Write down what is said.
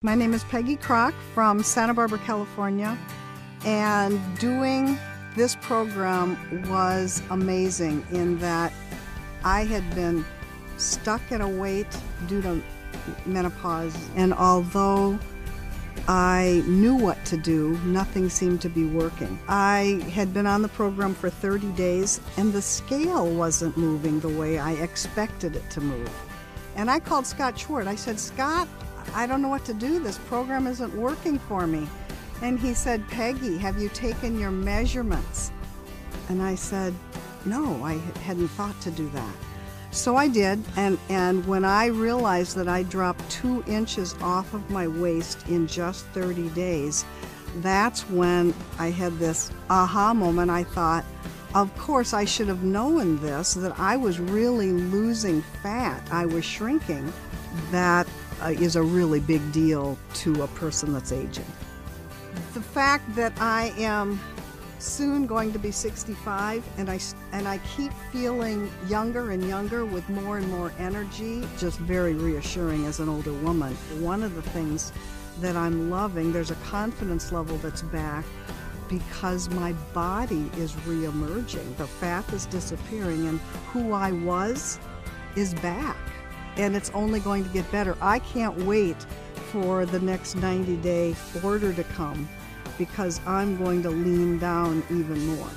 My name is Peggy Kroc from Santa Barbara, California, and doing this program was amazing in that I had been stuck at a weight due to menopause, and although I knew what to do, nothing seemed to be working. I had been on the program for 30 days and the scale wasn't moving the way I expected it to move. And I called Scott Schwartz. I said, Scott, I don't know what to do. This program isn't working for me. And he said, Peggy, have you taken your measurements? And I said, no, I hadn't thought to do that. So I did, and when I realized that I dropped 2 inches off of my waist in just 30 days, that's when I had this aha moment. I thought, of course I should have known this, that I was really losing fat. I was shrinking. That is a really big deal to a person that's aging. The fact that I am soon going to be 65 and I keep feeling younger and younger with more and more energy, just very reassuring as an older woman. One of the things that I'm loving, there's a confidence level that's back because my body is re-emerging. The fat is disappearing and who I was is back, and it's only going to get better. I can't wait for the next 90-day order to come, because I'm going to lean down even more.